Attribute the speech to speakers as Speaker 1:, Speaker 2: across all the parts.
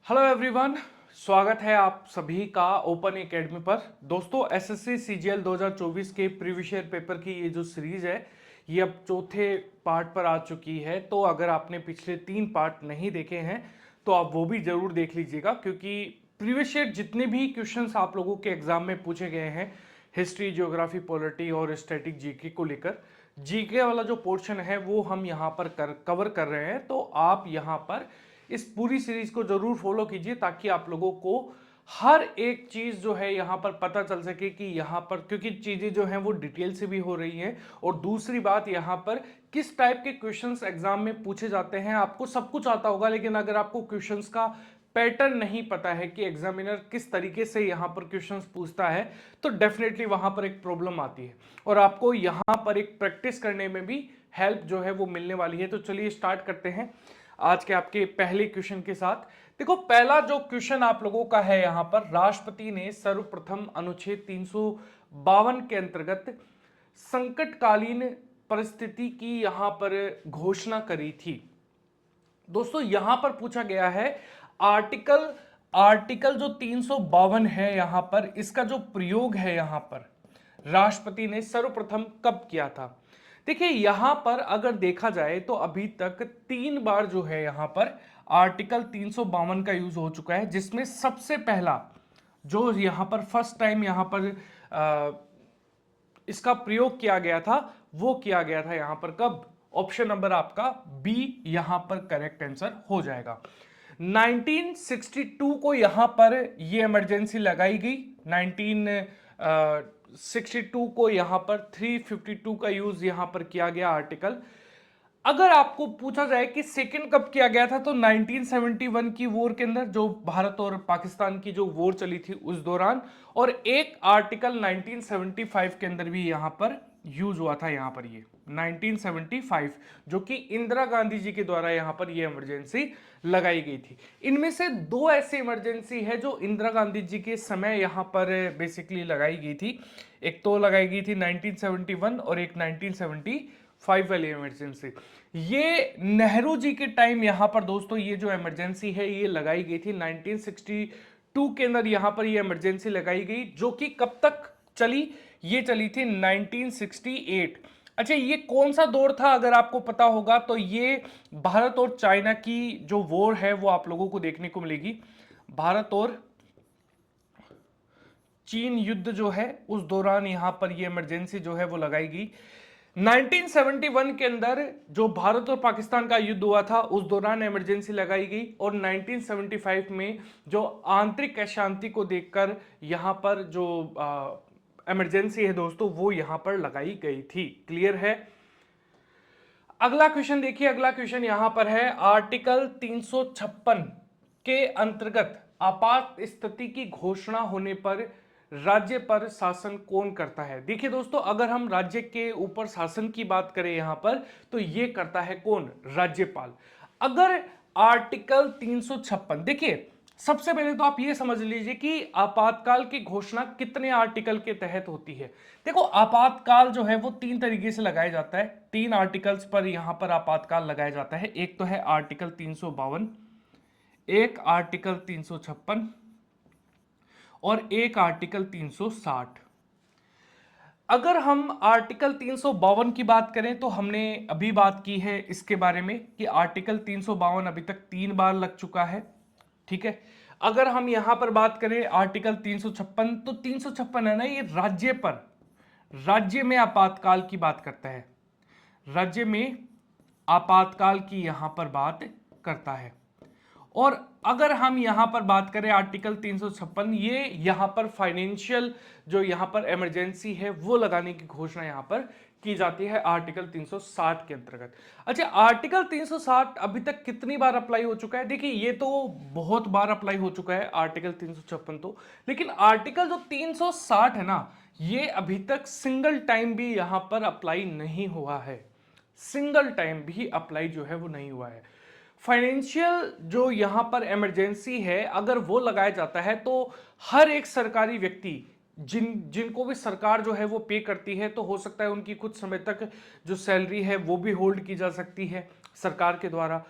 Speaker 1: Hello everyone, स्वागत है आप सभी का ओपन एकेडमी पर। दोस्तों, एसएससी सीजीएल 2024 के प्रीवियस ईयर पेपर की ये जो सीरीज है ये अब चौथे पार्ट पर आ चुकी है। तो अगर आपने पिछले 3 पार्ट नहीं देखे हैं तो आप वो भी जरूर देख लीजिएगा, क्योंकि प्रीवियस ईयर जितने भी क्वेश्चंस आप लोगों के एग्जाम में पूछे गए हैं हिस्ट्री, ज्योग्राफी, पॉलिटी और स्टैटिक जीके को लेकर, जीके वाला जो पोर्शन है वो हम यहाँ पर कवर कर रहे हैं। तो आप यहाँ पर इस पूरी सीरीज को जरूर फॉलो कीजिए ताकि आप लोगों को हर एक चीज जो है यहाँ पर पता चल सके कि यहाँ पर, क्योंकि चीजें जो हैं वो डिटेल से भी हो रही हैं। और दूसरी बात, यहाँ पर किस टाइप के क्वेश्चंस एग्जाम में पूछे जाते हैं। आपको सब कुछ आता होगा, लेकिन अगर आपको क्वेश्चंस का पैटर्न नहीं पता है कि एग्जामिनर किस तरीके से यहाँ पर क्वेश्चंस पूछता है, तो डेफिनेटली वहां पर एक प्रॉब्लम आती है और आपको यहाँ पर एक प्रैक्टिस करने में भी हेल्प जो है वो मिलने वाली है। तो चलिए स्टार्ट करते हैं आज के आपके पहले क्वेश्चन के साथ। देखो, पहला जो क्वेश्चन आप लोगों का है यहाँ पर, राष्ट्रपति ने सर्वप्रथम अनुच्छेद 352 के अंतर्गत संकटकालीन परिस्थिति की यहाँ पर घोषणा करी थी। दोस्तों, यहां पर पूछा गया है आर्टिकल जो 352 है यहां पर, इसका जो प्रयोग है यहां पर राष्ट्रपति ने सर्वप्रथम कब किया था। देखिए, यहां पर अगर देखा जाए तो अभी तक 3 बार जो है यहां पर आर्टिकल 352 का यूज हो चुका है, जिसमें सबसे पहला जो यहां पर फर्स्ट टाइम यहां पर इसका प्रयोग किया गया था वो किया गया था यहां पर कब। ऑप्शन नंबर आपका बी यहां पर करेक्ट आंसर हो जाएगा। 1962 को यहां पर ये इमरजेंसी लगाई गई। 1962 को यहां पर 352 का यूज यहां पर किया गया आर्टिकल। अगर आपको पूछा जाए कि सेकंड कब किया गया था, तो 1971 की वॉर के अंदर, जो भारत और पाकिस्तान की जो वॉर चली थी उस दौरान। और एक आर्टिकल 1975 के अंदर भी यहां पर यूज हुआ था, यहां पर ये 1975, जो कि इंदिरा गांधी जी के द्वारा यहां पर ये इमरजेंसी लगाई गई थी। इनमें से 2 ऐसी इमरजेंसी है जो इंदिरा गांधी जी के समय यहां पर बेसिकली लगाई गई थी। एक तो लगाई गई थी 1971 और एक 1975 वाली इमरजेंसी। ये नेहरू जी के टाइम यहां पर दोस्तों ये जो इमरजेंसी है ये लगाई गई थी। 1962 के अंदर यहां पर ये इमरजेंसी लगाई गई, जो कि कब तक चली, ये चली थी 1968। अच्छा, ये कौन सा दौर था अगर आपको पता होगा तो ये भारत और चाइना की जो वॉर है वो आप लोगों को देखने को मिलेगी। भारत और चीन युद्ध जो है उस दौरान यहां पर ये इमरजेंसी जो है वो लगाई गई। 1971 के अंदर जो भारत और पाकिस्तान का युद्ध हुआ था उस दौरान इमरजेंसी लगाई गई। और 1975 में जो आंतरिक अशांति को देखकर यहां पर जो इमरजेंसी है दोस्तों वो यहां पर लगाई गई थी। क्लियर है। अगला क्वेश्चन देखिए, अगला क्वेश्चन यहां पर है, आर्टिकल 356 के अंतर्गत आपात स्थिति की घोषणा होने पर राज्य पर शासन कौन करता है। देखिए दोस्तों, अगर हम राज्य के ऊपर शासन की बात करें यहां पर, तो यह करता है कौन, राज्यपाल। अगर आर्टिकल 356, देखिए सबसे पहले तो आप ये समझ लीजिए कि आपातकाल की घोषणा कितने आर्टिकल के तहत होती है। देखो, आपातकाल जो है वो 3 तरीके से लगाया जाता है। 3 आर्टिकल्स पर यहां पर आपातकाल लगाया जाता है। एक तो है आर्टिकल 352, एक आर्टिकल 356 और एक आर्टिकल 360। अगर हम आर्टिकल 352 की बात करें तो हमने अभी बात की है इसके बारे में कि आर्टिकल 352 अभी तक 3 बार लग चुका है। ठीक है। अगर हम यहां पर बात करें आर्टिकल 356, तो 356 है ना, ये राज्य में आपातकाल की बात करता है। राज्य में आपातकाल की यहां पर बात करता है। और अगर हम यहां पर बात करें आर्टिकल 356, ये यहां पर फाइनेंशियल जो यहां पर इमरजेंसी है वो लगाने की घोषणा यहां पर की जाती है आर्टिकल 360 के अंतर्गत। अच्छा, आर्टिकल 360 अभी तक कितनी बार अप्लाई हो चुका है। देखिए, ये तो बहुत बार अप्लाई हो चुका है आर्टिकल 356 तो, लेकिन आर्टिकल जो 360 है ना, ये अभी तक सिंगल टाइम भी यहां पर अप्लाई नहीं हुआ है। सिंगल टाइम भी अप्लाई जो है वो नहीं हुआ है। फाइनेंशियल जो यहां पर इमरजेंसी है अगर वो लगाया जाता है तो हर एक सरकारी व्यक्ति जिनको भी सरकार जो है वो पे करती है, तो हो सकता है उनकी कुछ समय तक जो सैलरी है वो भी होल्ड की जा सकती है सरकार के द्वारा,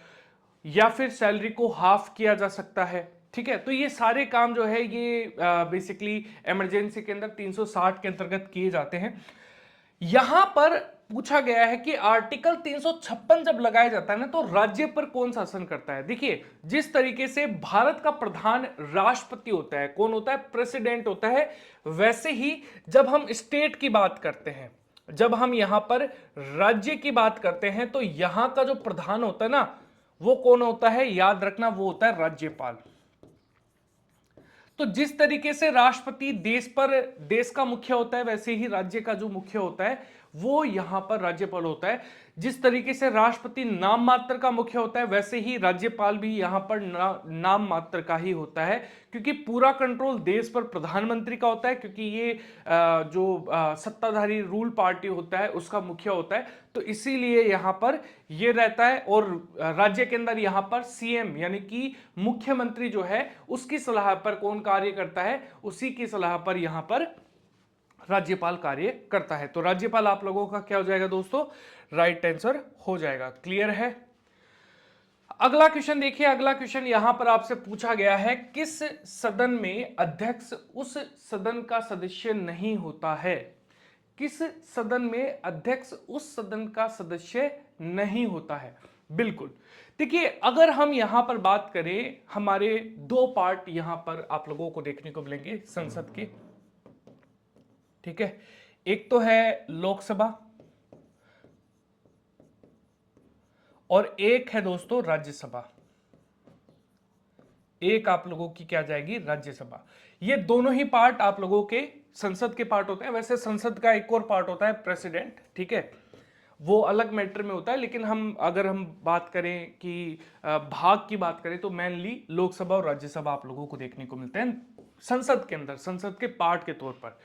Speaker 1: या फिर सैलरी को हाफ किया जा सकता है। ठीक है, तो ये सारे काम जो है ये बेसिकली इमरजेंसी के अंदर 360 के अंतर्गत किए जाते हैं। यहां पर पूछा गया है कि आर्टिकल 356 जब लगाया जाता है ना, तो राज्य पर कौन शासन करता है। देखिए, जिस तरीके से भारत का प्रधान राष्ट्रपति होता है, कौन होता है, प्रेसिडेंट होता है, वैसे ही जब हम स्टेट की बात करते हैं, जब हम यहां पर राज्य की बात करते हैं, तो यहां का जो प्रधान होता है ना, वो कौन होता है, याद रखना, वो होता है राज्यपाल। तो जिस तरीके से राष्ट्रपति देश का मुख्य होता है, वैसे ही राज्य का जो मुख्य होता है वो यहां पर राज्यपाल होता है। जिस तरीके से राष्ट्रपति नाम मात्र का मुख्य होता है, वैसे ही राज्यपाल भी यहां पर नाम मात्र का ही होता है, क्योंकि पूरा कंट्रोल देश पर प्रधानमंत्री का होता है, क्योंकि ये जो सत्ताधारी रूल पार्टी होता है उसका मुख्य होता है। तो इसीलिए यहां पर ये रहता है, और राज्य के अंदर यहां पर सीएम यानी कि मुख्यमंत्री जो है उसकी सलाह पर कौन कार्य करता है, उसी की सलाह पर यहां पर राज्यपाल कार्य करता है। तो राज्यपाल आप लोगों का क्या हो जाएगा दोस्तों, राइट आंसर हो जाएगा। क्लियर है। अगला क्वेश्चन देखिए, अगला क्वेश्चन यहां पर आपसे पूछा गया है, किस सदन में अध्यक्ष उस सदन का सदस्य नहीं होता है। किस सदन में अध्यक्ष उस सदन का सदस्य नहीं होता है। बिल्कुल, देखिए, अगर हम यहां पर बात करें, हमारे दो पार्ट यहां पर आप लोगों को देखने को मिलेंगे संसद के, ठीक है। एक तो है लोकसभा और एक है दोस्तों राज्यसभा। एक आप लोगों की क्या जाएगी, राज्यसभा। ये दोनों ही पार्ट आप लोगों के संसद के पार्ट होते हैं। वैसे संसद का एक और पार्ट होता है प्रेसिडेंट, ठीक है, वो अलग मैटर में होता है, लेकिन अगर हम बात करें कि भाग की बात करें, तो मेनली लोकसभा और राज्यसभा आप लोगों को देखने को मिलते हैं संसद के अंदर, संसद के पार्ट के तौर पर।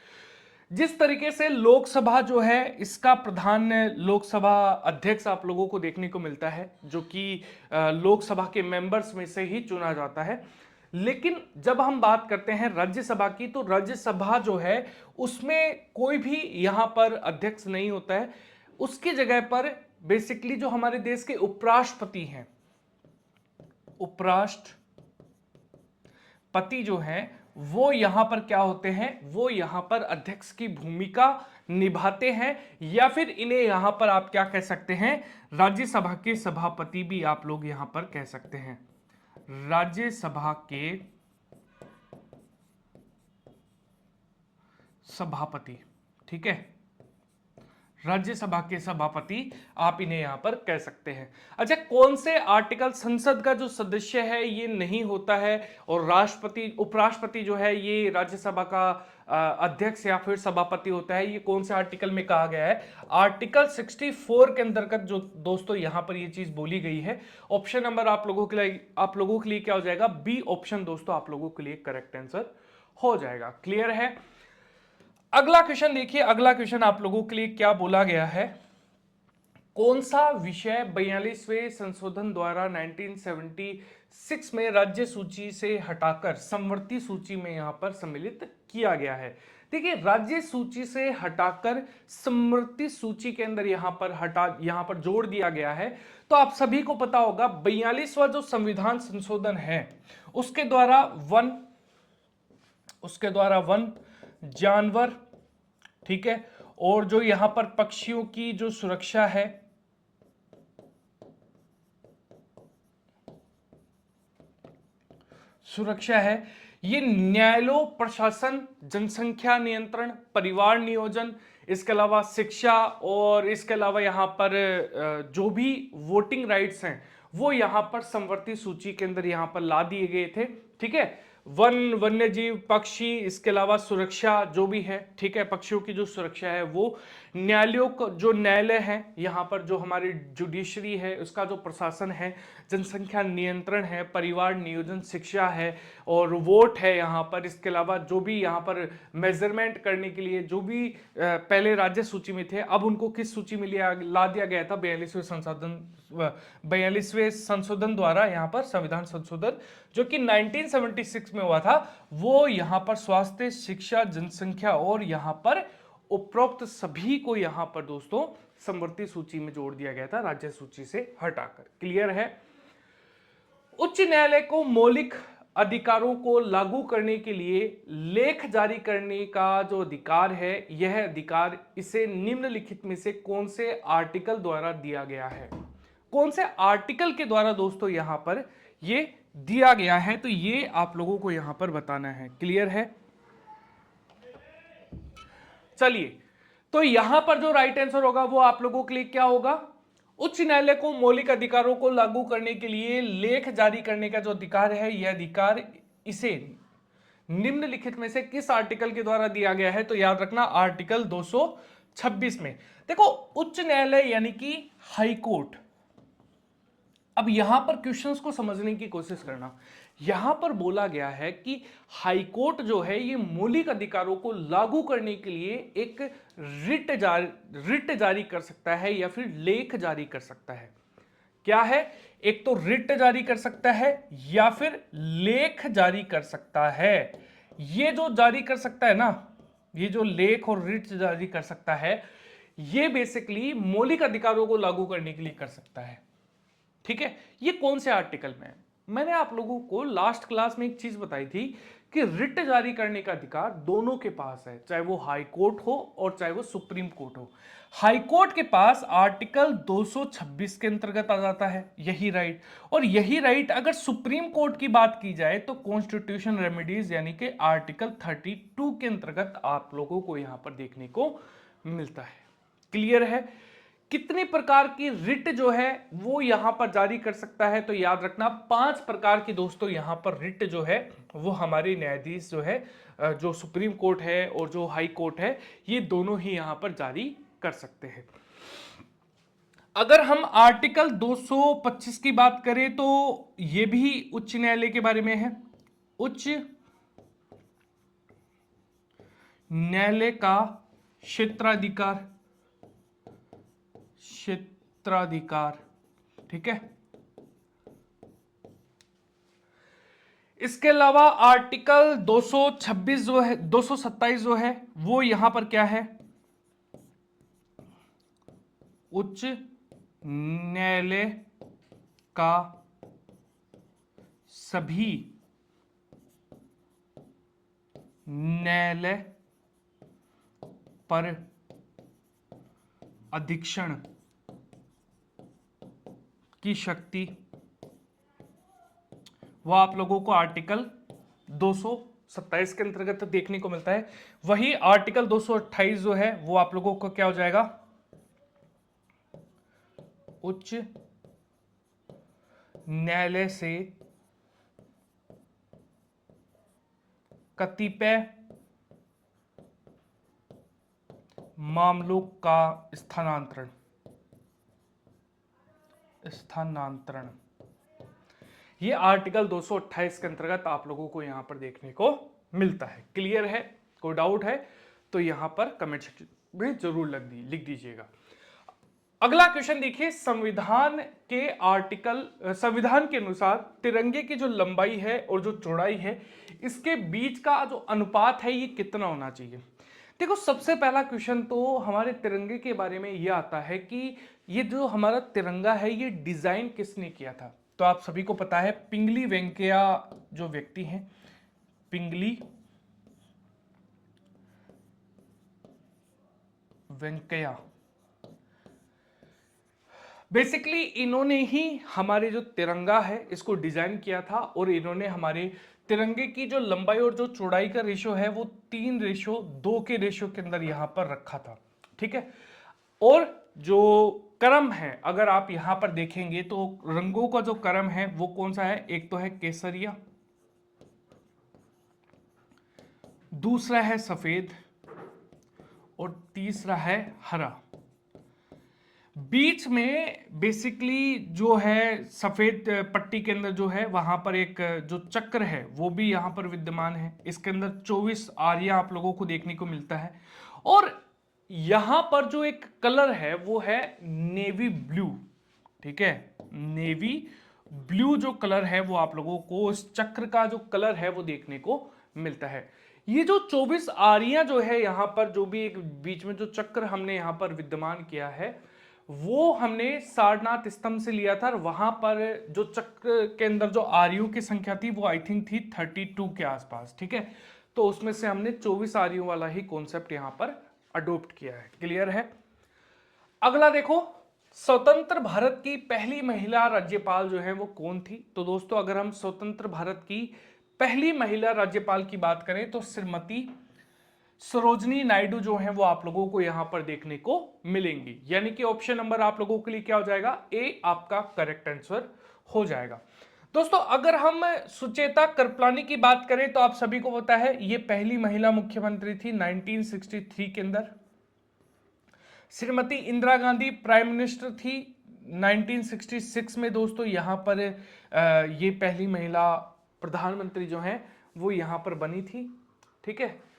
Speaker 1: जिस तरीके से लोकसभा जो है, इसका प्रधान लोकसभा अध्यक्ष आप लोगों को देखने को मिलता है, जो कि लोकसभा के मेंबर्स में से ही चुना जाता है। लेकिन जब हम बात करते हैं राज्यसभा की, तो राज्यसभा जो है उसमें कोई भी यहां पर अध्यक्ष नहीं होता है। उसकी जगह पर बेसिकली जो हमारे देश के उपराष्ट्रपति हैं, उपराष्ट्रपति जो हैं, वो यहां पर क्या होते हैं, वो यहां पर अध्यक्ष की भूमिका निभाते हैं, या फिर इन्हें यहां पर आप क्या कह सकते हैं, राज्यसभा के सभापति भी आप लोग यहां पर कह सकते हैं। राज्यसभा के सभापति, ठीक है, राज्यसभा के सभापति आप इन्हें यहां पर कह सकते हैं। अच्छा, कौन से आर्टिकल संसद का जो सदस्य है ये नहीं होता है, और राष्ट्रपति उपराष्ट्रपति जो है ये राज्यसभा का अध्यक्ष या फिर सभापति होता है, ये कौन से आर्टिकल में कहा गया है। आर्टिकल 64 के अंतर्गत जो दोस्तों यहां पर ये चीज बोली गई है। ऑप्शन नंबर आप लोगों के लिए क्या हो जाएगा, बी ऑप्शन दोस्तों आप लोगों के लिए करेक्ट आंसर हो जाएगा। क्लियर है। अगला क्वेश्चन देखिए, अगला क्वेश्चन आप लोगों के लिए क्या बोला गया है, कौन सा विषय 42वें संशोधन द्वारा 1976 में राज्य सूची से हटाकर समवर्ती सूची में यहां पर सम्मिलित किया गया है। देखिए, राज्य सूची से हटाकर समवर्ती सूची के अंदर यहां पर जोड़ दिया गया है। तो आप सभी को पता होगा 42वां जो संविधान संशोधन है, उसके द्वारा वन जानवर, ठीक है, और जो यहां पर पक्षियों की जो सुरक्षा है, ये न्यायालय, प्रशासन, जनसंख्या नियंत्रण, परिवार नियोजन, इसके अलावा शिक्षा, और इसके अलावा यहां पर जो भी वोटिंग राइट्स हैं वो यहां पर समवर्ती सूची के अंदर यहां पर ला दिए गए थे। ठीक है, वन्य जीव, पक्षी, इसके अलावा सुरक्षा जो भी है, ठीक है, पक्षियों की जो सुरक्षा है वो, न्यायालयों को जो न्यायालय है यहाँ पर, जो हमारी जुडिशरी है उसका जो प्रशासन है, जनसंख्या नियंत्रण है, परिवार नियोजन, शिक्षा है, और वोट है यहाँ पर। इसके अलावा जो भी यहाँ पर मेजरमेंट करने के लिए जो भी पहले राज्य सूची में थे, अब उनको किस सूची में ला दिया गया था, 42वें संशोधन द्वारा यहाँ पर संविधान संशोधन जो कि 1976 में हुआ था, वो यहाँ पर स्वास्थ्य, शिक्षा, जनसंख्या और यहाँ पर उपरोक्त सभी को यहाँ पर दोस्तों समवर्ती सूची में जोड़ दिया गया था, राज्य सूची से हटाकर। क्लियर है। उच्च न्यायालय को मौलिक अधिकारों को लागू करने के लिए लेख जारी करने का जो अधिकार है, यह अधिकार इसे निम्नलिखित में से कौन से आर्टिकल द्वारा दिया गया है? कौन से आर्टिकल के द्वारा दोस्तों यहां पर यह दिया गया है? तो ये आप लोगों को यहां पर बताना है। क्लियर है? चलिए, तो यहां पर जो राइट आंसर होगा वो आप लोगों के लिए क्या होगा? उच्च न्यायालय को मौलिक अधिकारों को लागू करने के लिए लेख जारी करने का जो अधिकार है, यह अधिकार इसे निम्नलिखित में से किस आर्टिकल के द्वारा दिया गया है? तो याद रखना आर्टिकल 226 में। देखो, उच्च न्यायालय यानी कि हाई कोर्ट। अब यहां पर क्वेश्चंस को समझने की कोशिश करना। यहां पर बोला गया है कि हाई कोर्ट जो है ये मौलिक अधिकारों को लागू करने के लिए एक रिट जारी कर सकता है या फिर लेख जारी कर सकता है। क्या है? एक तो रिट जारी कर सकता है या फिर लेख जारी कर सकता है। ये जो जारी कर सकता है ना, ये जो लेख और रिट जारी कर सकता है, ये बेसिकली मौलिक अधिकारों को लागू करने के लिए कर सकता है। ठीक है, ये कौन से आर्टिकल में है? मैंने आप लोगों को लास्ट क्लास में एक चीज बताई थी कि रिट जारी करने का अधिकार दोनों के पास है, चाहे वो हाई कोर्ट हो और चाहे वो सुप्रीम कोर्ट हो। हाई कोर्ट के पास आर्टिकल 226 के अंतर्गत आ जाता है यही राइट, और यही राइट अगर सुप्रीम कोर्ट की बात की जाए तो कॉन्स्टिट्यूशन रेमेडीज यानी कि आर्टिकल 32 के अंतर्गत आप लोगों को यहां पर देखने को मिलता है। क्लियर है? कितने प्रकार की रिट जो है वो यहां पर जारी कर सकता है? तो याद रखना 5 प्रकार की दोस्तों यहां पर रिट जो है वो हमारे न्यायाधीश जो है, जो सुप्रीम कोर्ट है और जो हाई कोर्ट है, ये दोनों ही यहां पर जारी कर सकते हैं। अगर हम आर्टिकल 225 की बात करें तो ये भी उच्च न्यायालय के बारे में है। उच्च न्यायालय का क्षेत्राधिकार, ठीक है। इसके अलावा आर्टिकल 226 जो है, 227 जो है वो यहां पर क्या है? उच्च न्यायालय का सभी न्यायालय पर अधीक्षण की शक्ति, वह आप लोगों को आर्टिकल 227 के अंतर्गत देखने को मिलता है। वही आर्टिकल 228 जो है वो आप लोगों को क्या हो जाएगा? उच्च न्यायालय से कतिपय मामलों का स्थानांतरण, ये आर्टिकल 228 के अंतर्गत आप लोगों को यहां पर देखने को मिलता है। क्लियर है? कोई डाउट है तो यहां पर कमेंट सेक्शन में जरूर लिख दीजिएगा। अगला क्वेश्चन देखिए, संविधान के अनुसार तिरंगे की जो लंबाई है और जो चौड़ाई है, इसके बीच का जो अनुपात है ये कितना होना चाहिए? देखो, सबसे पहला क्वेश्चन तो हमारे तिरंगे के बारे में यह आता है कि ये जो हमारा तिरंगा है ये डिजाइन किसने किया था? तो आप सभी को पता है पिंगली वेंकैया जो व्यक्ति हैं, पिंगली वेंकैया, बेसिकली इन्होंने ही हमारे जो तिरंगा है इसको डिजाइन किया था, और इन्होंने हमारे तिरंगे की जो लंबाई और जो चौड़ाई का रेशो है वो 3:2 के रेशो के अंदर यहां पर रखा था। ठीक है, और जो क्रम है अगर आप यहां पर देखेंगे तो रंगों का जो क्रम है वो कौन सा है? एक तो है केसरिया, दूसरा है सफेद और तीसरा है हरा। बीच में बेसिकली जो है सफेद पट्टी के अंदर जो है वहां पर एक जो चक्र है वो भी यहां पर विद्यमान है। इसके अंदर 24 आरियां आप लोगों को देखने को मिलता है, और यहां पर जो एक कलर है वो है नेवी ब्लू। ठीक है, नेवी ब्लू जो कलर है वो आप लोगों को इस चक्र का जो कलर है वो देखने को मिलता है। ये जो 24 आरियां जो है यहां पर, जो भी एक बीच में जो चक्र हमने यहां पर विद्यमान किया है, वो हमने सारनाथ स्तंभ से लिया था, और वहां पर जो चक्र के अंदर जो आर्यों की संख्या थी वो आई थिंक थी 32 के आसपास, ठीक है। तो उसमें से हमने 24 आर्यों वाला ही कॉन्सेप्ट यहां पर अडोप्ट किया है। क्लियर है। अगला देखो, स्वतंत्र भारत की पहली महिला राज्यपाल जो है वो कौन थी? तो दोस्तों अगर हम स्वतंत्र भारत की पहली महिला राज्यपाल की बात करें तो श्रीमती सरोजनी नायडू जो है वो आप लोगों को यहां पर देखने को मिलेंगी। यानी कि ऑप्शन नंबर आप लोगों के लिए क्या हो जाएगा? ए आपका करेक्ट आंसर हो जाएगा। दोस्तों अगर हम सुचेता कृपलानी की बात करें तो आप सभी को पता है ये पहली महिला मुख्यमंत्री थी 1963 के अंदर। श्रीमती इंदिरा गांधी प्राइम मिनिस्टर थी 1966 में। दोस्तों यहां पर ये पहली महिला प्रधानमंत्री जो है वो यहां पर बनी थी, ठीक है।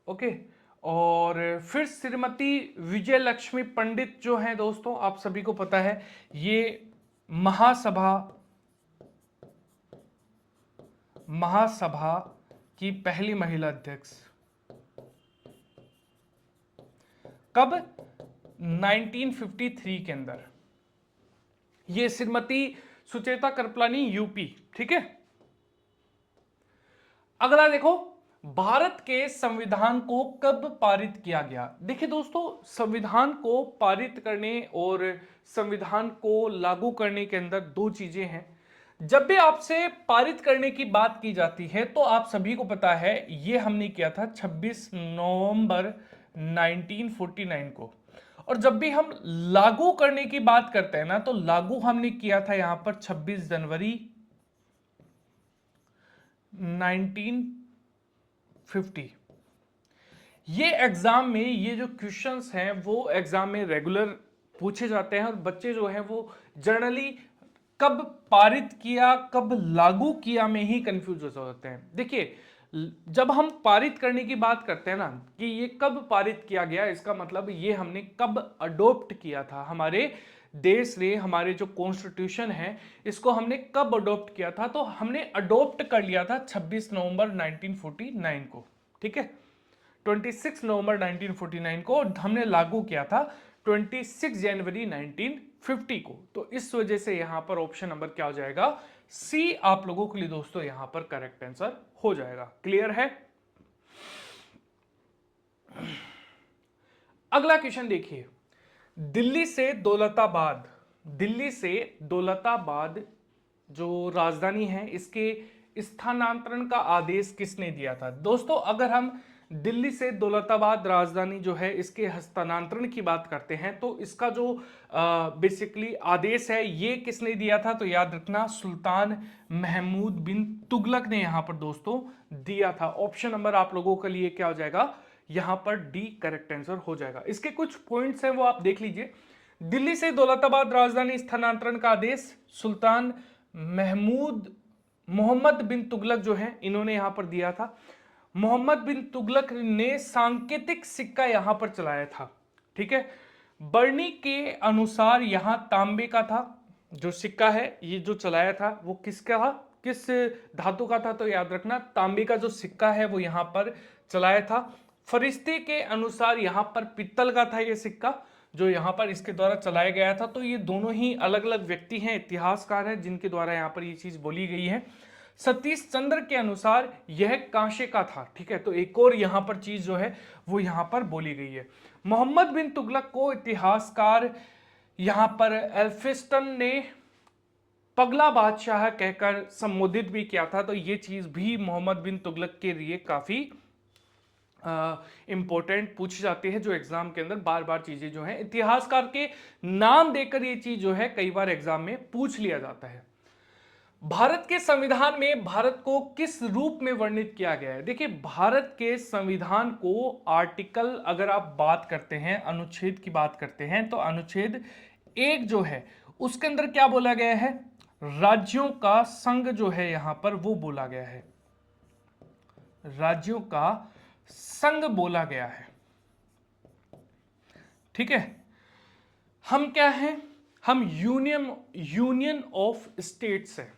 Speaker 1: ओके, और फिर श्रीमती विजय लक्ष्मी पंडित जो है दोस्तों आप सभी को पता है ये महासभा की पहली महिला अध्यक्ष। कब? 1953 के अंदर। ये श्रीमती सुचेता कृपलानी यूपी, ठीक है। अगला देखो, भारत के संविधान को कब पारित किया गया? देखिए दोस्तों, संविधान को पारित करने और संविधान को लागू करने के अंदर दो चीजें हैं। जब भी आपसे पारित करने की बात की जाती है तो आप सभी को पता है ये हमने किया था 26 नवंबर 1949 को। और जब भी हम लागू करने की बात करते हैं ना तो लागू हमने किया था यहां पर 26 जनवरी 1950। ये एग्जाम में ये जो क्वेश्चंस हैं वो एग्जाम में रेगुलर पूछे जाते हैं, और बच्चे जो हैं वो जनरली कब पारित किया कब लागू किया में ही कंफ्यूज हो जाते हैं। देखिए जब हम पारित करने की बात करते हैं ना कि ये कब पारित किया गया, इसका मतलब ये हमने कब अडोप्ट किया था। हमारे देश ने, हमारे जो कॉन्स्टिट्यूशन है इसको हमने कब अडोप्ट किया था? तो हमने अडोप्ट कर लिया था 26 नवंबर 1949 को, ठीक है। 26 नवंबर 1949 को हमने लागू किया था 26 जनवरी 1950 को। तो इस वजह से यहां पर ऑप्शन नंबर क्या हो जाएगा? सी आप लोगों के लिए दोस्तों यहां पर करेक्ट आंसर हो जाएगा। क्लियर है। अगला क्वेश्चन देखिए, दिल्ली से दौलताबाद जो राजधानी है इसके स्थानांतरण का आदेश किसने दिया था? दोस्तों अगर हम दिल्ली से दौलताबाद राजधानी जो है इसके हस्तांतरण की बात करते हैं तो इसका जो बेसिकली आदेश है ये किसने दिया था? तो याद रखना सुल्तान महमूद बिन तुगलक ने यहां पर दोस्तों दिया था। ऑप्शन नंबर आप लोगों के लिए क्या हो जाएगा? यहां पर डी करेक्ट आंसर हो जाएगा। इसके कुछ पॉइंट्स हैं वो आप देख लीजिए। दिल्ली से दौलताबाद राजधानी स्थानांतरण का आदेश सुल्तान मोहम्मद बिन तुगलक जो है इन्होंने यहां पर दिया था। मोहम्मद बिन तुगलक ने सांकेतिक सिक्का यहां पर चलाया था, ठीक है। बरनी के अनुसार यहां तांबे का था जो सिक्का है, ये जो चलाया था वो किसका, किस धातु का था? तो याद रखना तांबे का जो सिक्का है वो यहां पर चलाया था। फरिश्ते के अनुसार यहां पर पित्तल का था ये सिक्का जो यहां पर इसके द्वारा चलाया गया था। तो ये दोनों ही अलग अलग व्यक्ति हैं, इतिहासकार हैं जिनके द्वारा यहां पर ये चीज बोली गई है। सतीश चंद्र के अनुसार यह कांसे का था, ठीक है। तो एक और यहां पर चीज जो है वो यहां पर बोली गई है। मोहम्मद बिन तुगलक को इतिहासकार यहां पर एल्फिस्टन ने पगला बादशाह कहकर संबोधित भी किया था। तो ये चीज भी मोहम्मद बिन तुगलक के लिए काफी इंपॉर्टेंट पूछी जाती है, जो एग्जाम के अंदर बार बार चीजें जो है इतिहासकार के नाम देकर ये चीज जो है कई बार एग्जाम में पूछ लिया जाता है। भारत के संविधान में भारत को किस रूप में वर्णित किया गया है? देखिए भारत के संविधान को आर्टिकल अगर आप बात करते हैं, अनुच्छेद की बात करते हैं तो अनुच्छेद 1 जो है उसके अंदर क्या बोला गया है? राज्यों का संघ जो है यहां पर वो बोला गया है, राज्यों का संघ बोला गया है, ठीक है। हम क्या हैं? हम यूनियन ऑफ स्टेट्स है।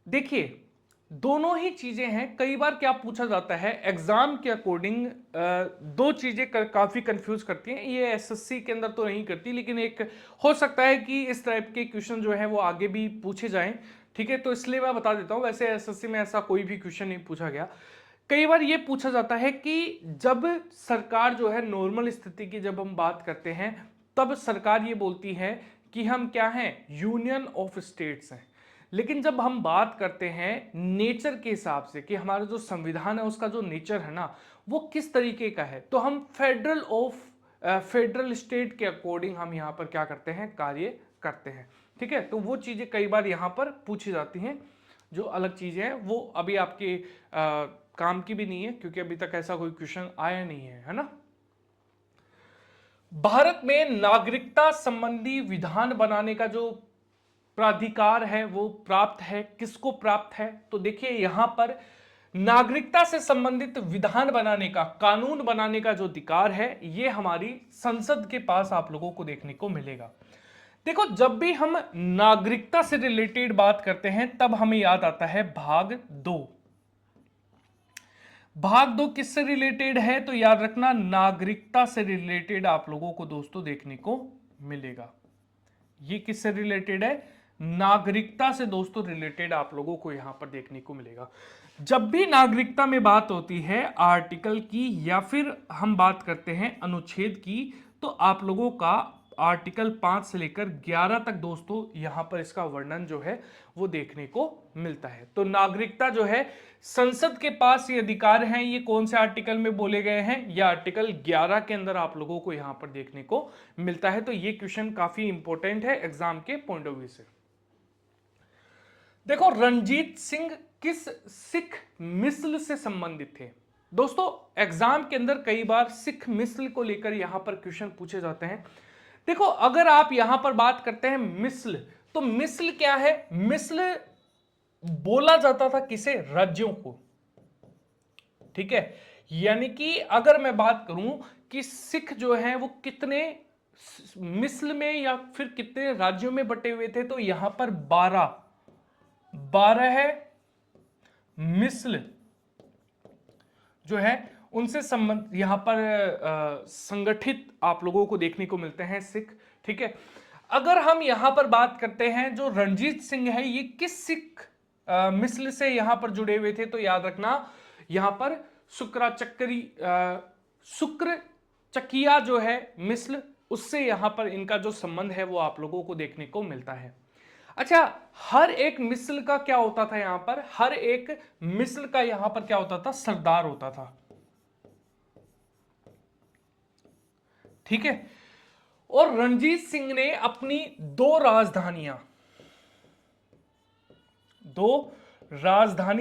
Speaker 1: देखिए दोनों ही चीजें हैं। कई बार क्या पूछा जाता है एग्जाम के अकॉर्डिंग, दो चीजें काफी कंफ्यूज करती हैं। ये एसएससी के अंदर तो नहीं करती, लेकिन एक हो सकता है कि इस टाइप के क्वेश्चन जो है वो आगे भी पूछे जाएं। ठीक है, तो इसलिए मैं बता देता हूं, वैसे एसएससी में ऐसा कोई भी क्वेश्चन नहीं पूछा गया। कई बार ये पूछा जाता है कि जब सरकार जो है नॉर्मल स्थिति की जब हम बात करते हैं, तब सरकार ये बोलती है कि हम क्या हैं, यूनियन ऑफ स्टेट्स हैं। लेकिन जब हम बात करते हैं नेचर के हिसाब से कि हमारा जो संविधान है उसका जो नेचर है ना वो किस तरीके का है, तो हम फेडरल स्टेट के अकॉर्डिंग हम यहाँ पर क्या करते हैं, कार्य करते हैं। ठीक है, तो वो चीजें कई बार यहाँ पर पूछी जाती हैं। जो अलग चीजें हैं वो अभी आपके काम की भी नहीं है, क्योंकि अभी तक ऐसा कोई क्वेश्चन आया नहीं है ना। भारत में नागरिकता संबंधी विधान बनाने का जो प्राधिकार है वो प्राप्त है, किसको प्राप्त है, तो देखिए यहां पर नागरिकता से संबंधित विधान बनाने का, कानून बनाने का जो अधिकार है ये हमारी संसद के पास आप लोगों को देखने को मिलेगा। देखो, जब भी हम नागरिकता से रिलेटेड बात करते हैं तब हमें याद आता है भाग 2। भाग 2 किससे रिलेटेड है, तो याद रखना नागरिकता से रिलेटेड आप लोगों को दोस्तों देखने को मिलेगा। ये किससे रिलेटेड है, नागरिकता से दोस्तों रिलेटेड आप लोगों को यहां पर देखने को मिलेगा। जब भी नागरिकता में बात होती है आर्टिकल की या फिर हम बात करते हैं अनुच्छेद की, तो आप लोगों का आर्टिकल 5 से लेकर 11 तक दोस्तों यहां पर इसका वर्णन जो है वो देखने को मिलता है। तो नागरिकता जो है संसद के पास ये अधिकार हैं, ये कौन से आर्टिकल में बोले गए हैं, ये आर्टिकल 11 के अंदर आप लोगों को यहां पर देखने को मिलता है। तो ये क्वेश्चन काफी इंपॉर्टेंट है एग्जाम के पॉइंट ऑफ व्यू से। देखो, रणजीत सिंह किस सिख मिसल से संबंधित थे। दोस्तों, एग्जाम के अंदर कई बार सिख मिसल को लेकर यहां पर क्वेश्चन पूछे जाते हैं। देखो, अगर आप यहां पर बात करते हैं मिसल, तो मिसल क्या है, मिसल बोला जाता था किसे, राज्यों को। ठीक है, यानी कि अगर मैं बात करूं कि सिख जो हैं वो कितने मिसल में या फिर कितने राज्यों में बटे हुए थे, तो यहां पर 12 है मिसल जो है उनसे संबंध यहां पर संगठित आप लोगों को देखने को मिलते हैं सिख। ठीक है, अगर हम यहां पर बात करते हैं जो रणजीत सिंह है ये किस सिख मिसल से यहां पर जुड़े हुए थे, तो याद रखना यहां पर शुक्र चकिया जो है मिसल, उससे यहां पर इनका जो संबंध है वो आप लोगों को देखने को मिलता है। अच्छा, हर एक मिसल का क्या होता था, यहां पर हर एक मिसल का यहां पर क्या होता था, सरदार होता था। ठीक है, और रणजीत सिंह ने अपनी दो राजधानी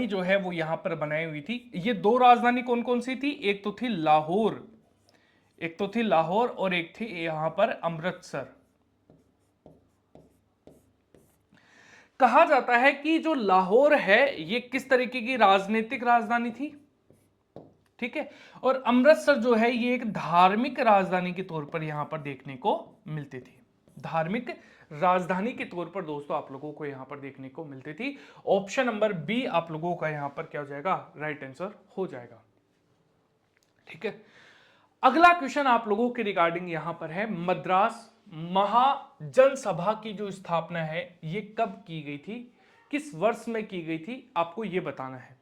Speaker 1: जो है वो यहां पर बनाई हुई थी। ये दो राजधानी कौन कौन सी थी, एक तो थी लाहौर और एक थी यहां पर अमृतसर। कहा जाता है कि जो लाहौर है ये किस तरीके की राजनीतिक राजधानी थी। ठीक है, और अमृतसर जो है ये एक धार्मिक राजधानी के तौर पर यहां पर देखने को मिलती थी। धार्मिक राजधानी के तौर पर दोस्तों आप लोगों को यहां पर देखने को मिलती थी। ऑप्शन नंबर बी आप लोगों का यहां पर क्या हो जाएगा, राइट आंसर हो जाएगा। ठीक है, अगला क्वेश्चन आप लोगों के रिगार्डिंग यहां पर है, मद्रास महाजनसभा की जो स्थापना है ये कब की गई थी, किस वर्ष में की गई थी, आपको यह बताना है।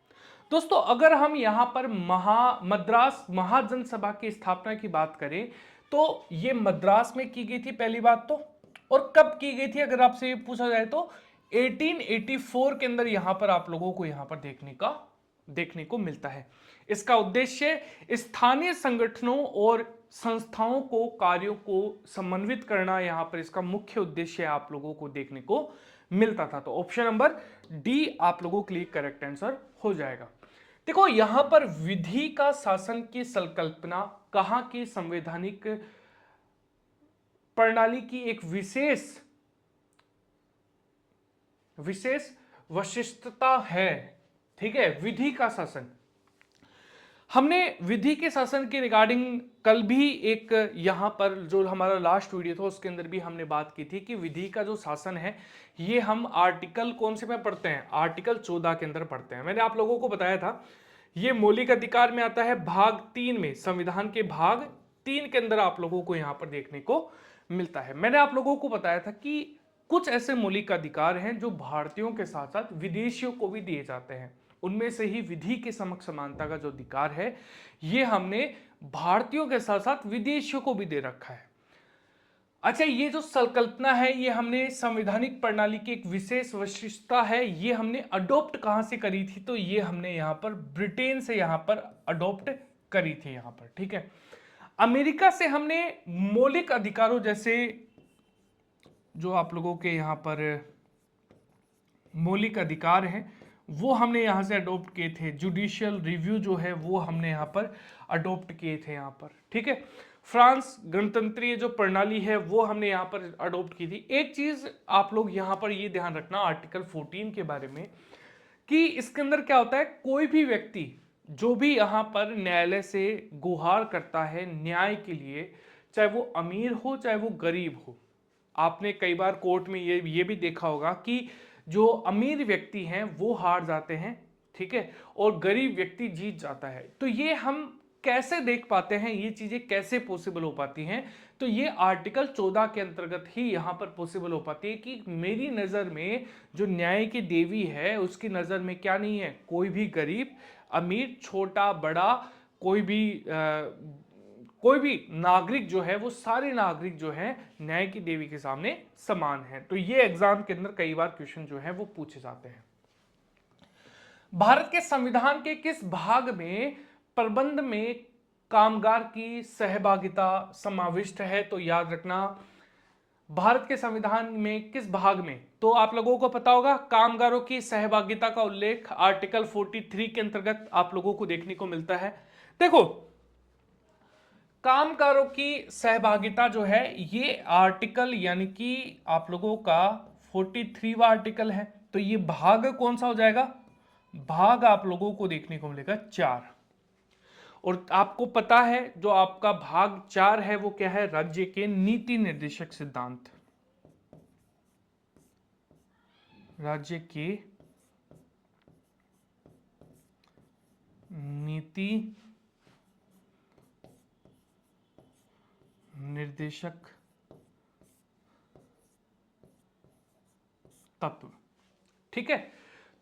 Speaker 1: दोस्तों, अगर हम यहां पर मद्रास महाजनसभा की स्थापना की बात करें तो यह मद्रास में की गई थी पहली बात तो, और कब की गई थी अगर आपसे पूछा जाए तो 1884 के अंदर यहां पर आप लोगों को यहां पर देखने को मिलता है। इसका उद्देश्य स्थानीय संगठनों और संस्थाओं को कार्यों को समन्वित करना यहां पर इसका मुख्य उद्देश्य आप लोगों को देखने को मिलता था। तो ऑप्शन नंबर डी आप लोगों के लिए करेक्ट आंसर हो जाएगा। देखो, यहां पर विधि का शासन की संकल्पना कहां की संवैधानिक प्रणाली की एक विशेष विशिष्टता है। ठीक है, विधि का शासन हमने विधि के शासन के रिगार्डिंग कल भी एक यहाँ पर जो हमारा लास्ट वीडियो था उसके अंदर भी हमने बात की थी कि विधि का जो शासन है ये हम आर्टिकल कौन से में पढ़ते हैं, आर्टिकल 14 के अंदर पढ़ते हैं। मैंने आप लोगों को बताया था ये मौलिक अधिकार में आता है भाग 3 में, संविधान के भाग 3 के अंदर आप लोगों को यहाँ पर देखने को मिलता है। मैंने आप लोगों को बताया था कि कुछ ऐसे मौलिक अधिकार हैं जो भारतीयों के साथ साथ विदेशियों को भी दिए जाते हैं। उनमें से ही विधि के समक्ष समानता का जो अधिकार है ये हमने भारतीयों के साथ साथ विदेशियों को भी दे रखा है। अच्छा, ये जो संकल्पना है ये हमने संवैधानिक प्रणाली की एक विशेष विशिष्टता है, ये हमने अडॉप्ट कहां से करी थी, तो ये हमने यहां पर ब्रिटेन से यहां पर अडॉप्ट करी थी यहां पर, ठीक है। अमेरिका से हमने मौलिक अधिकारों जैसे जो आप लोगों के यहां पर मौलिक अधिकार हैं वो हमने यहां से अडॉप्ट किए थे। जुडिशियल रिव्यू जो है वो हमने यहां पर अडॉप्ट किए थे यहां पर, ठीक है। फ्रांस गणतंत्रीय जो प्रणाली है वो हमने यहां पर अडॉप्ट की थी। एक चीज आप लोग यहां पर ये ध्यान रखना आर्टिकल 14 के बारे में कि इसके अंदर क्या होता है, कोई भी व्यक्ति जो भी यहां पर न्यायालय से गुहार करता है न्याय के लिए, चाहे वो अमीर हो चाहे वो गरीब हो, आपने कई बार कोर्ट में ये भी देखा होगा कि जो अमीर व्यक्ति हैं वो हार जाते हैं, ठीक है, और गरीब व्यक्ति जीत जाता है। तो ये हम कैसे देख पाते हैं, ये चीजें कैसे पॉसिबल हो पाती हैं, तो ये आर्टिकल 14 के अंतर्गत ही यहां पर पॉसिबल हो पाती है कि मेरी नजर में जो न्याय की देवी है उसकी नजर में क्या नहीं है, कोई भी गरीब अमीर छोटा बड़ा कोई भी नागरिक जो है वो सारे नागरिक जो है न्याय की देवी के सामने समान है। तो ये एग्जाम के अंदर कई बार क्वेश्चन जो है वो पूछे जाते हैं। भारत के संविधान के किस भाग में प्रबंध में कामगार की सहभागिता समाविष्ट है, तो याद रखना भारत के संविधान में किस भाग में, तो आप लोगों को पता होगा कामगारों की सहभागिता का उल्लेख आर्टिकल 43 के अंतर्गत आप लोगों को देखने को मिलता है। देखो, कामगारों की सहभागिता जो है ये आर्टिकल यानी कि आप लोगों का 43वां आर्टिकल है, तो ये भाग कौन सा हो जाएगा, भाग आप लोगों को देखने को मिलेगा 4। और आपको पता है जो आपका भाग 4 है वो क्या है, राज्य के नीति निर्देशक सिद्धांत, राज्य के नीति निर्देशक तत्व, ठीक है।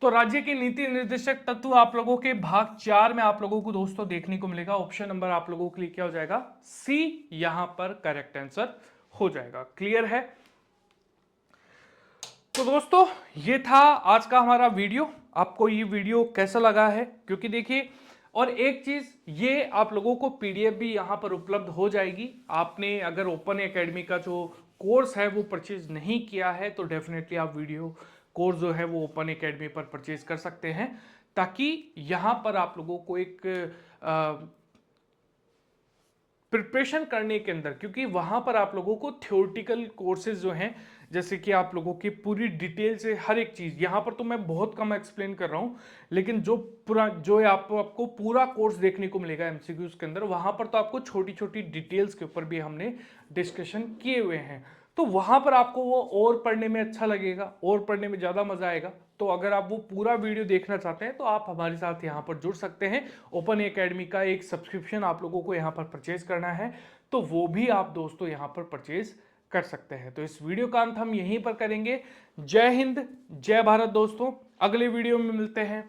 Speaker 1: तो राज्य के नीति निर्देशक तत्व आप लोगों के भाग 4 में आप लोगों को दोस्तों देखने को मिलेगा। ऑप्शन नंबर आप लोगों के लिए क्या हो जाएगा, सी यहां पर करेक्ट आंसर हो जाएगा। क्लियर है। तो दोस्तों ये था आज का हमारा वीडियो। आपको ये वीडियो कैसा लगा है, क्योंकि देखिए और एक चीज ये आप लोगों को पीडीएफ भी यहां पर उपलब्ध हो जाएगी। आपने अगर ओपन एकेडमी का जो कोर्स है वो परचेज नहीं किया है तो डेफिनेटली आप वीडियो कोर्स जो है वो ओपन एकेडमी पर परचेज कर सकते हैं, ताकि यहां पर आप लोगों को एक प्रिपरेशन करने के अंदर, क्योंकि वहां पर आप लोगों को थ्योरेटिकल कोर्सेज जो हैं जैसे कि आप लोगों की पूरी डिटेल से हर एक चीज, यहां पर तो मैं बहुत कम एक्सप्लेन कर रहा हूं, लेकिन जो आपको पूरा कोर्स देखने को मिलेगा एमसीक्यूज के अंदर, वहां पर तो आपको छोटी छोटी डिटेल्स के ऊपर भी हमने डिस्कशन किए हुए हैं। तो वहां पर आपको वो और पढ़ने में अच्छा लगेगा और पढ़ने में ज्यादा मजा आएगा। तो अगर आप वो पूरा वीडियो देखना चाहते हैं तो आप हमारे साथ यहाँ पर जुड़ सकते हैं। ओपन एकेडमी का एक सब्सक्रिप्शन आप लोगों को यहाँ पर परचेज करना है, तो वो भी आप दोस्तों यहाँ पर परचेज कर सकते हैं। तो इस वीडियो का अंत हम यहीं पर करेंगे। जय हिंद, जय भारत दोस्तों। अगले वीडियो में मिलते हैं।